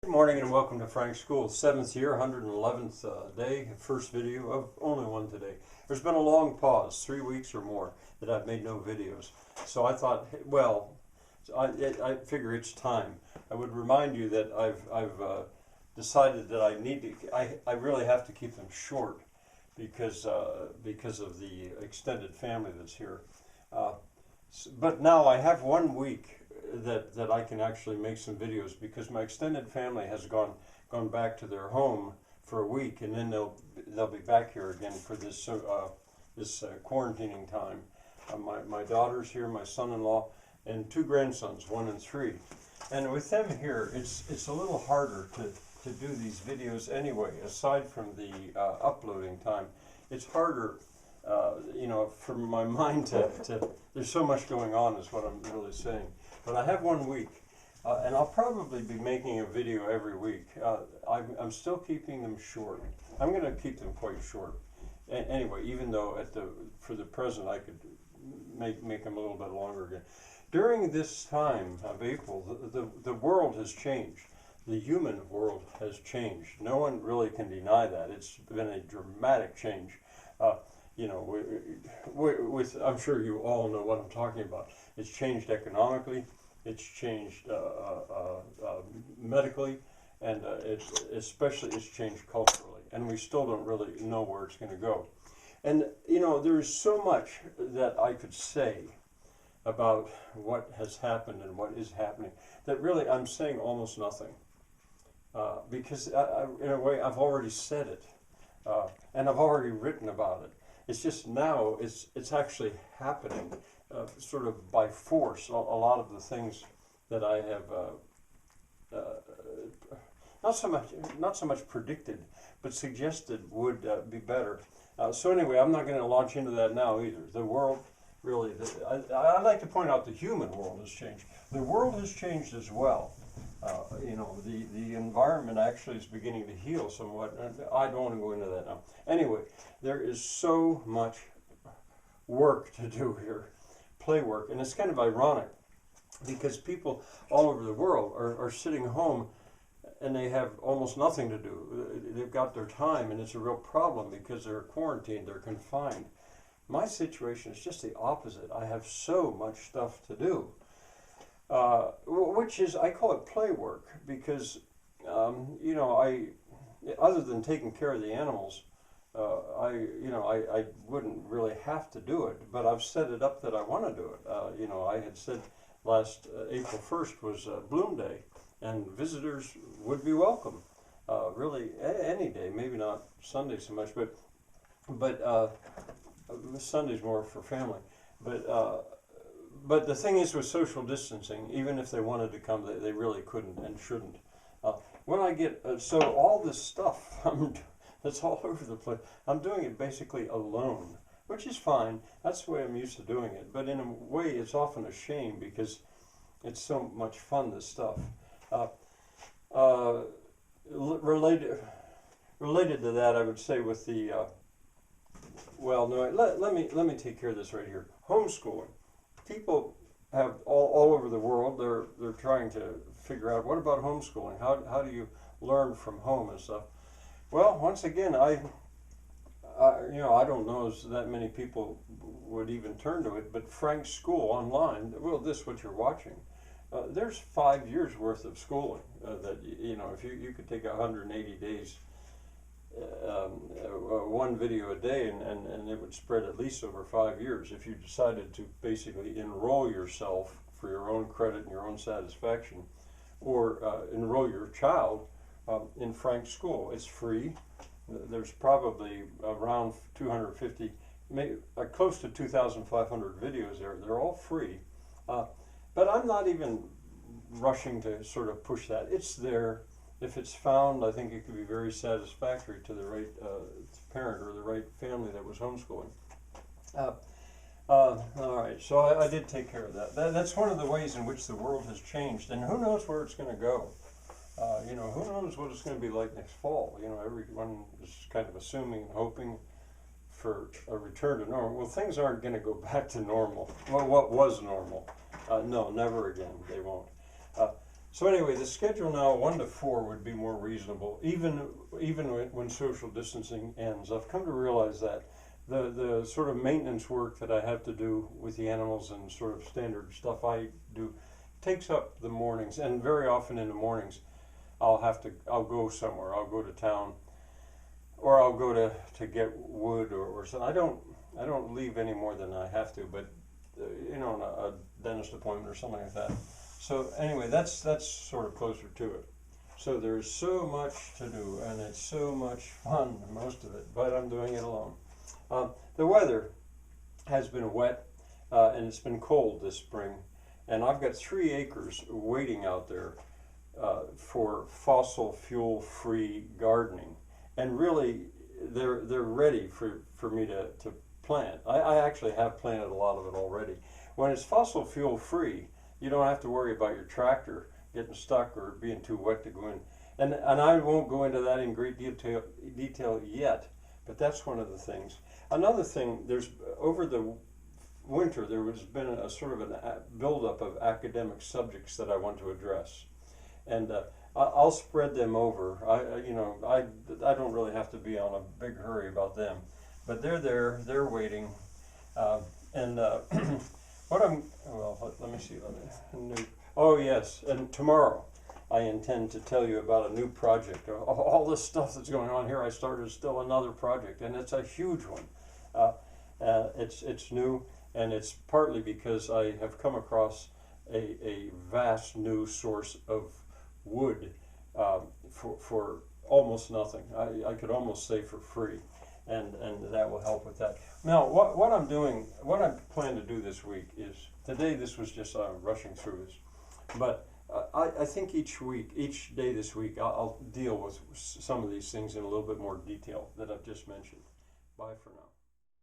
Good morning and welcome to Frank's School, 7th year, 111th day, first video of only one today. There's been a long pause, 3 weeks or more, that I've made no videos. So I thought, well, I figure it's time. I would remind you that I've decided that I really have to keep them short because of the extended family that's here. But now I have 1 week that I can actually make some videos because my extended family has gone back to their home for a week, and then they'll be back here again for this quarantining time. My daughter's here, my son-in-law, and 2 grandsons, 1 and 3. And with them here, it's a little harder to do these videos anyway. Aside from the uploading time, it's harder. For my mind to there's so much going on is what I'm really saying. But I have 1 week, and I'll probably be making a video every week. I'm still keeping them short. I'm going to keep them quite short. Anyway, even though for the present I could make them a little bit longer again. During this time of April, the world has changed. The human world has changed. No one really can deny that. It's been a dramatic change. I'm sure you all know what I'm talking about. It's changed economically, it's changed medically, and it's changed culturally. And we still don't really know where it's going to go. And there's so much that I could say about what has happened and what is happening that really I'm saying almost nothing. Because in a way I've already said it, and I've already written about it. It's just now it's actually happening, sort of by force. A lot of the things that I have not so much predicted, but suggested would be better. So anyway, I'm not going to launch into that now either. The world really, I'd like to point out the human world has changed. The world has changed as well. The environment actually is beginning to heal somewhat. I don't want to go into that now. Anyway, there is so much work to do here, play work, and it's kind of ironic because people all over the world are sitting home and they have almost nothing to do. They've got their time, and it's a real problem because they're quarantined, they're confined. My situation is just the opposite. I have so much stuff to do. Which is, I call it play work because, other than taking care of the animals, I wouldn't really have to do it, but I've set it up that I want to do it. I had said last April 1st was Bloom Day, and visitors would be welcome, really any day, maybe not Sunday so much, but Sunday's more for family, But the thing is with social distancing, even if they wanted to come, they really couldn't and shouldn't. When I get, so all this stuff, that's all over the place, I'm doing it basically alone, which is fine. That's the way I'm used to doing it. But in a way, it's often a shame because it's so much fun, this stuff. Related to that, I would say with the, let me take care of this right here. Homeschooling. People have all over the world, they're trying to figure out, what about homeschooling? How do you learn from home and stuff? Well, once again, I don't know if that many people would even turn to it, but Frank's School online, well, this is what you're watching. There's 5 years worth of schooling that, if you could take 180 days, one video a day, and it would spread at least over 5 years if you decided to basically enroll yourself for your own credit and your own satisfaction, or enroll your child in Frank's School. It's free. There's probably around 250, maybe close to 2,500 videos there. They're all free, but I'm not even rushing to sort of push that. It's there. If it's found, I think it could be very satisfactory to the right parent or the right family that was homeschooling. All right, so I did take care of that. That's one of the ways in which the world has changed, and who knows where it's going to go. Who knows what it's going to be like next fall. Everyone is kind of assuming and hoping for a return to normal. Well, things aren't going to go back to normal. Well, what was normal? No, never again. They won't. So anyway, the schedule now 1 to 4 would be more reasonable, even when social distancing ends. I've come to realize that the sort of maintenance work that I have to do with the animals and sort of standard stuff I do takes up the mornings, and very often in the mornings I'll go somewhere. I'll go to town, or I'll go to get wood or something. I don't leave any more than I have to, but you know, a dentist appointment or something like that. So anyway, that's sort of closer to it. So there's so much to do, and it's so much fun, most of it, but I'm doing it alone. The weather has been wet, and it's been cold this spring, and I've got 3 acres waiting out there for fossil fuel free gardening, and really they're ready for me to plant. I actually have planted a lot of it already. When it's fossil fuel free, you don't have to worry about your tractor getting stuck or being too wet to go in. And I won't go into that in great detail yet, but that's one of the things. Another thing, there's over the winter there has been a sort of a buildup of academic subjects that I want to address, and I'll spread them over. I don't really have to be on a big hurry about them, but they're there, they're waiting, and let me see. Oh yes, and tomorrow I intend to tell you about a new project. All this stuff that's going on here, I started still another project, and it's a huge one. It's new, and it's partly because I have come across a vast new source of wood for almost nothing. I could almost say for free, and that will help with that. Now, what I plan to do this week is, today this was just rushing through this, but I think each day this week, I'll deal with some of these things in a little bit more detail that I've just mentioned. Bye for now.